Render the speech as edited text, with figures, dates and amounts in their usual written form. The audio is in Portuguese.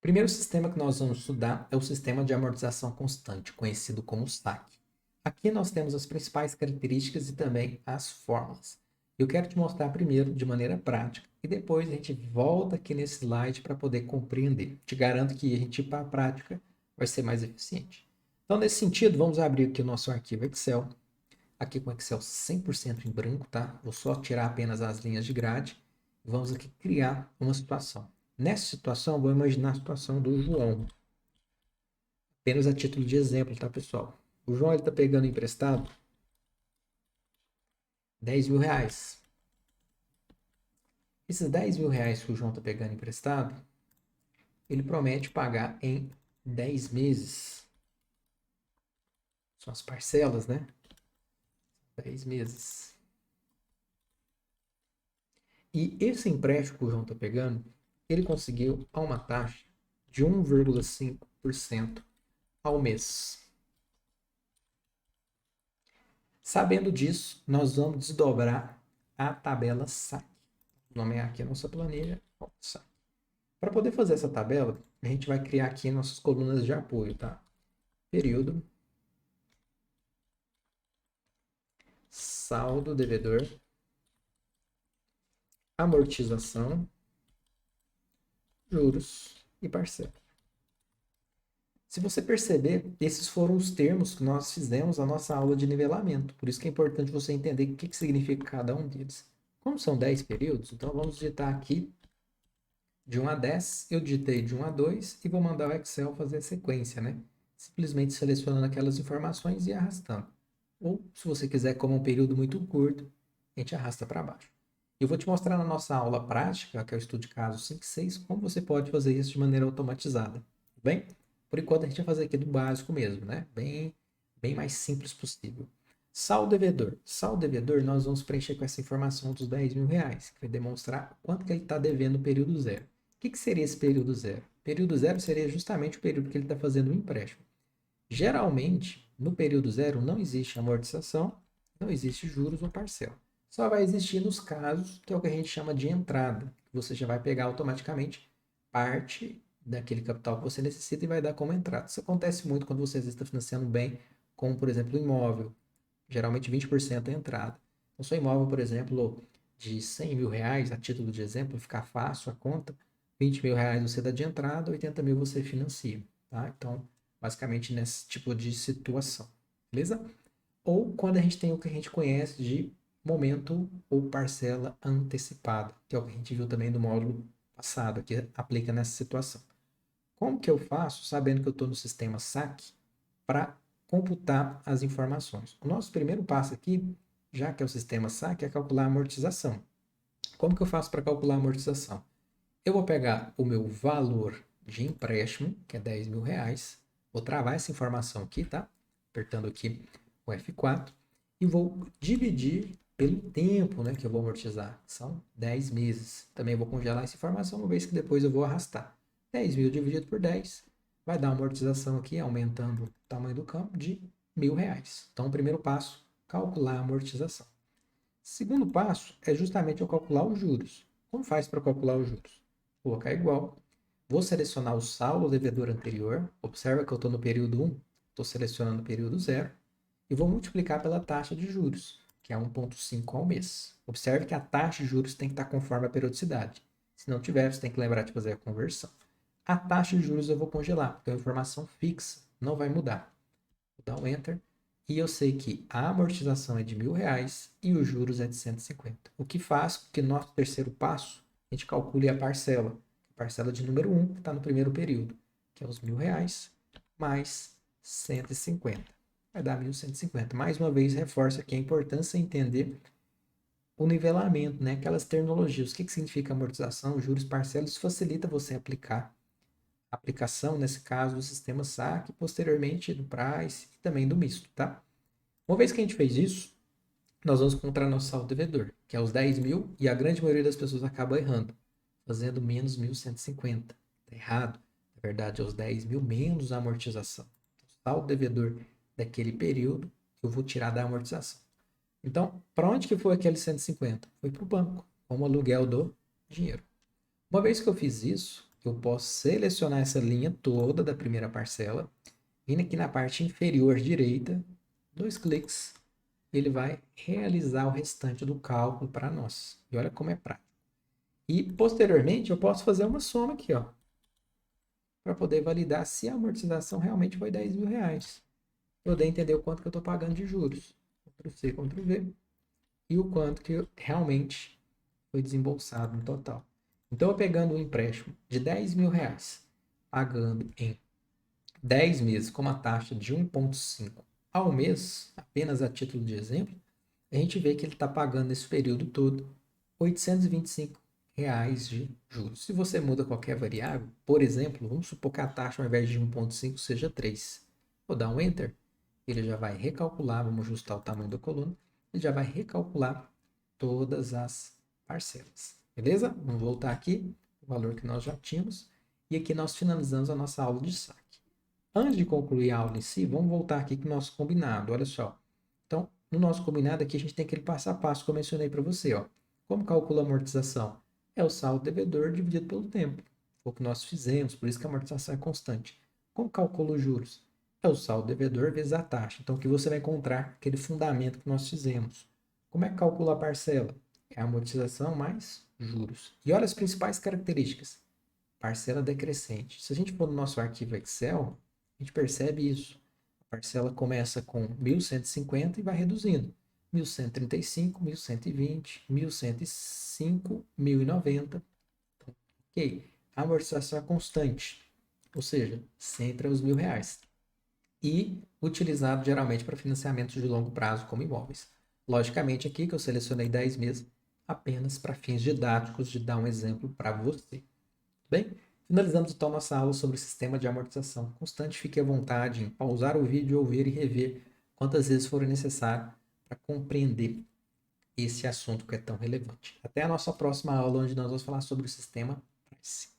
primeiro sistema que nós vamos estudar é o sistema de amortização constante, conhecido como SAC. Aqui nós temos as principais características e também as fórmulas. Eu quero te mostrar primeiro de maneira prática e depois a gente volta aqui nesse slide para poder compreender. Te garanto que a gente ir para a prática vai ser mais eficiente. Então, nesse sentido, vamos abrir aqui o nosso arquivo Excel. Aqui com o Excel 100% em branco, tá? Vou só tirar apenas as linhas de grade. Vamos aqui criar uma situação. Nessa situação, vou imaginar a situação do João. Apenas a título de exemplo, tá, pessoal? O João está pegando emprestado R$ 10.000. Esses R$ 10.000 que o João está pegando emprestado, ele promete pagar em 10 meses. São as parcelas, né? 10 meses. E esse empréstimo que o João está pegando, ele conseguiu a uma taxa de 1,5% ao mês. Sabendo disso, nós vamos desdobrar a tabela SAC. Vou nomear aqui a nossa planilha SAC. Para poder fazer essa tabela, a gente vai criar aqui nossas colunas de apoio, tá? Período, saldo devedor, amortização, juros e parcela. Se você perceber, esses foram os termos que nós fizemos na nossa aula de nivelamento. Por isso que é importante você entender o que significa cada um deles. Como são 10 períodos, então vamos digitar aqui de 1 a 10. Eu digitei de 1 a 2 e vou mandar o Excel fazer a sequência, né? Simplesmente selecionando aquelas informações e arrastando. Ou, se você quiser, como um período muito curto, a gente arrasta para baixo. Eu vou te mostrar na nossa aula prática, que é o estudo de caso 5 e 6, como você pode fazer isso de maneira automatizada. Tudo bem? Por enquanto, a gente vai fazer aqui do básico mesmo, né? Bem mais simples possível. Saldo devedor. Saldo devedor, nós vamos preencher com essa informação dos R$ 10.000, que vai demonstrar quanto que ele está devendo no período zero. O que seria esse período zero? Período zero seria justamente o período que ele está fazendo o empréstimo. Geralmente, no período zero não existe amortização, não existe juros ou parcela. Só vai existir nos casos que é o que a gente chama de entrada. Você já vai pegar automaticamente parte daquele capital que você necessita e vai dar como entrada. Isso acontece muito quando você está financiando um bem, como por exemplo o imóvel. Geralmente 20% é entrada. Então, seu imóvel, por exemplo, de R$ 100.000, a título de exemplo, ficar fácil a conta, R$ 20.000 você dá de entrada, 80.000 você financia. Tá? Então, basicamente nesse tipo de situação. Beleza? Ou quando a gente tem o que a gente conhece de momento ou parcela antecipada, que é o que a gente viu também no módulo passado, que aplica nessa situação. Como que eu faço, sabendo que eu estou no sistema SAC, para computar as informações? O nosso primeiro passo aqui, já que é o sistema SAC, é calcular a amortização. Como que eu faço para calcular a amortização? Eu vou pegar o meu valor de empréstimo, que é R$ 10.000, vou travar essa informação aqui, tá? Apertando aqui o F4, e vou dividir pelo tempo, né, que eu vou amortizar. São 10 meses. Também vou congelar essa informação, uma vez que depois eu vou arrastar. 10.000 dividido por 10 vai dar uma amortização aqui, aumentando o tamanho do campo, de R$ 1.000. Então, o primeiro passo, calcular a amortização. Segundo passo é justamente eu calcular os juros. Como faz para calcular os juros? Vou colocar igual. Vou selecionar o saldo devedor anterior. Observa que eu estou no período 1, estou selecionando o período 0. E vou multiplicar pela taxa de juros, que é 1,5 ao mês. Observe que a taxa de juros tem que estar conforme a periodicidade. Se não tiver, você tem que lembrar de fazer a conversão. A taxa de juros eu vou congelar, porque é uma informação fixa, não vai mudar. Vou dar um Enter. E eu sei que a amortização é de R$ 1.000 e os juros é de 150. O que faz com que no nosso terceiro passo a gente calcule a parcela. A parcela de número 1, que está no primeiro período, que é os R$ 1.000 mais 150. Vai dar 1.150. Mais uma vez, reforça aqui a importância de entender o nivelamento, né? Aquelas terminologias. O que significa amortização, juros, parcelas. Isso facilita você aplicar a aplicação, nesse caso, do sistema SAC, e posteriormente do Price e também do misto, tá? Uma vez que a gente fez isso, nós vamos encontrar nosso saldo devedor, que é os 10.000, e a grande maioria das pessoas acaba errando, fazendo menos 1.150. Está errado. Na verdade, é os 10.000 menos a amortização. O saldo devedor daquele período, eu vou tirar da amortização. Então, para onde que foi aquele 150? Foi para o banco, como aluguel do dinheiro. Uma vez que eu fiz isso, eu posso selecionar essa linha toda da primeira parcela, vindo aqui na parte inferior direita, 2 cliques, ele vai realizar o restante do cálculo para nós. E olha como é prático. E posteriormente eu posso fazer uma soma aqui, ó, para poder validar se a amortização realmente foi R$ 10.000. Poder entender o quanto que eu estou pagando de juros. Ctrl+C, Ctrl+V. E o quanto que realmente foi desembolsado no total. Então, eu pegando um empréstimo de R$ 10.000, pagando em 10 meses com uma taxa de 1,5 ao mês, apenas a título de exemplo, a gente vê que ele está pagando nesse período todo R$ 825 de juros. Se você muda qualquer variável, por exemplo, vamos supor que a taxa ao invés de 1,5 seja 3. Vou dar um Enter, ele já vai recalcular, vamos ajustar o tamanho da coluna, ele já vai recalcular todas as parcelas. Beleza? Vamos voltar aqui, o valor que nós já tínhamos, e aqui nós finalizamos a nossa aula de saque. Antes de concluir a aula em si, vamos voltar aqui para o nosso combinado, olha só. Então, no nosso combinado aqui, a gente tem aquele passo a passo que eu mencionei para você, ó. Como calcula a amortização? É o saldo devedor dividido pelo tempo. Foi o que nós fizemos, por isso que a amortização é constante. Como calcula os juros? É o saldo devedor vezes a taxa. Então, aqui você vai encontrar aquele fundamento que nós fizemos. Como é que calcula a parcela? É a amortização mais juros. E olha as principais características. Parcela decrescente. Se a gente for no nosso arquivo Excel, a gente percebe isso. A parcela começa com 1.150 e vai reduzindo. 1.135, 1.120, 1.105, 1.090. Ok. A amortização é constante, ou seja, sempre aos R$ 1.000. E utilizado geralmente para financiamentos de longo prazo, como imóveis. Logicamente, aqui que eu selecionei 10 meses, apenas para fins didáticos, de dar um exemplo para você. Bem, finalizamos então nossa aula sobre o sistema de amortização constante. Fique à vontade em pausar o vídeo, ouvir e rever quantas vezes for necessário para compreender esse assunto que é tão relevante. Até a nossa próxima aula, onde nós vamos falar sobre o sistema Price.